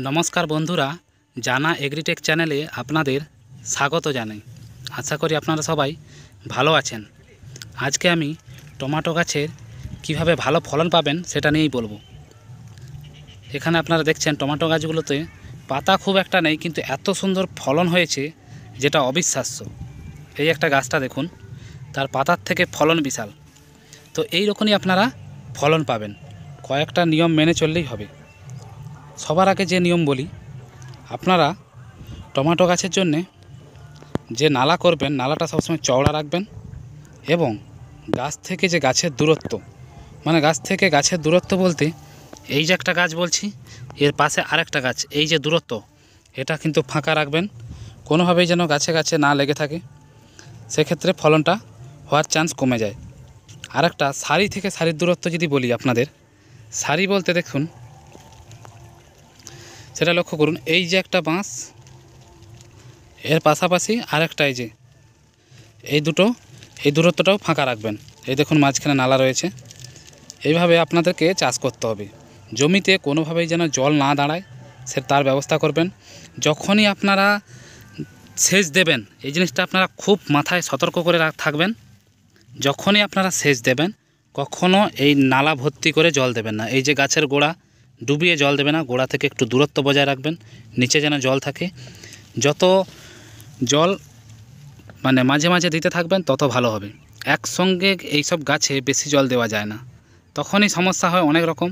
নমস্কার বন্ধুরা, জানা এগ্রিটেক চ্যানেলে আপনাদের স্বাগত জানাই। আশা করি আপনারা সবাই ভালো আছেন। আজকে আমি টমেটো গাছের কিভাবে ভালো ফলন পাবেন সেটা নিয়েই বলবো। এখানে আপনারা দেখছেন টমেটো গাছগুলোতে পাতা খুব একটা নেই, কিন্তু এত সুন্দর ফলন হয়েছে যেটা অবিশ্বাস্য। এই একটা গাছটা দেখুন, তার পাতার থেকে ফলন বিশাল। তো এই রকমই আপনারা ফলন পাবেন, কয়েকটা নিয়ম মেনে চললেই হবে। সবার আগে যে নিয়ম বলি, আপনারা টমেটো গাছের জন্যে যে নালা করবেন, নালাটা সবসময় চওড়া রাখবেন এবং গাছ থেকে যে গাছের দূরত্ব, মানে গাছ থেকে গাছের দূরত্ব বলতে এই যে একটা গাছ বলছি, এর পাশে আরেকটা গাছ, এই যে দূরত্ব, এটা কিন্তু ফাঁকা রাখবেন, কোনোভাবেই যেন গাছে গাছে না লেগে থাকে। সেক্ষেত্রে ফলনটা হওয়ার চান্স কমে যায়। আরেকটা, সারি থেকে সারির দূরত্ব যদি বলি আপনাদের, সারি বলতে দেখুন, সেটা লক্ষ্য করুন, এই যে একটা বাঁশ, এর পাশাপাশি আরেকটা, এই যে এই দুটো, এই দূরত্বটাও ফাঁকা রাখবেন। এই দেখুন মাঝখানে নালা রয়েছে। এইভাবে আপনাদেরকে চাষ করতে হবে। জমিতে কোনোভাবেই যেন জল না দাঁড়ায় সে তার ব্যবস্থা করবেন। যখনই আপনারা সেচ দেবেন, এই জিনিসটা আপনারা খুব মাথায় সতর্ক করে থাকবেন। যখনই আপনারা সেচ দেবেন, কখনও এই নালা ভর্তি করে জল দেবেন না। এই যে গাছের গোড়া ডুবিয়ে জল দেবে না, গোড়া থেকে একটু দূরত্ব বজায় রাখবেন, নিচে যেন জল থাকে। যত জল মানে মাঝে মাঝে দিতে থাকবেন তত ভালো হবে। একসঙ্গে এইসব গাছে বেশি জল দেওয়া যায় না, তখনই সমস্যা হয় অনেক রকম।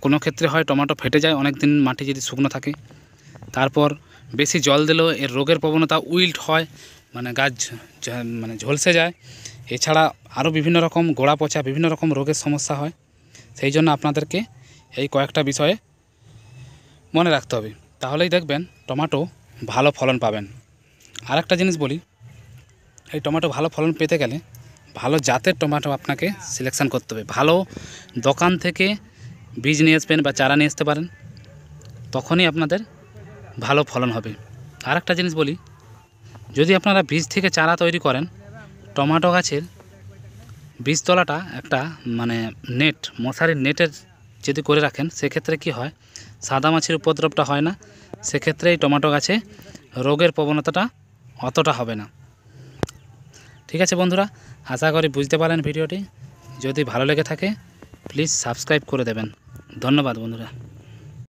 কোনো ক্ষেত্রে হয় টমেটো ফেটে যায় অনেক দিন মাটি যদি শুকনো থাকে। তারপর বেশি জল দিলেও এর রোগের প্রবণতা উইল্ট হয়, মানে গাছ মানে ঝলসে যায়। এছাড়া আরও বিভিন্ন রকম গোড়া পচা, বিভিন্ন রকম রোগের সমস্যা হয়। সেই জন্য আপনাদেরকে এই কয়েকটা বিষয়ে মনে রাখতে হবে, তাহলেই দেখবেন টমেটো ভালো ফলন পাবেন। আর একটা জিনিস বলি, এই টমেটো ভালো ফলন পেতে গেলে ভালো জাতের টমেটো আপনাকে সিলেকশান করতে হবে। ভালো দোকান থেকে বীজ নিয়ে আসবেন বা চারা নিয়ে আসতে পারেন, তখনই আপনাদের ভালো ফলন হবে। আর একটা জিনিস বলি, যদি আপনারা বীজ থেকে চারা তৈরি করেন, টমেটো গাছের বীজতলাটা একটা মানে নেট, মশারির নেটের যদি করে রাখেন, সেক্ষেত্রে কি হয়, সাদা মাছির উপদ্রবটা হয় না। সেক্ষেত্রে এই টমেটো গাছে রোগের প্রবণতাটা অতটা হবে না। ঠিক আছে বন্ধুরা, আশা করি বুঝতে পারেন ভিডিওটি। যদি ভালো লেগে থাকে প্লিজ সাবস্ক্রাইব করে দেবেন। ধন্যবাদ বন্ধুরা।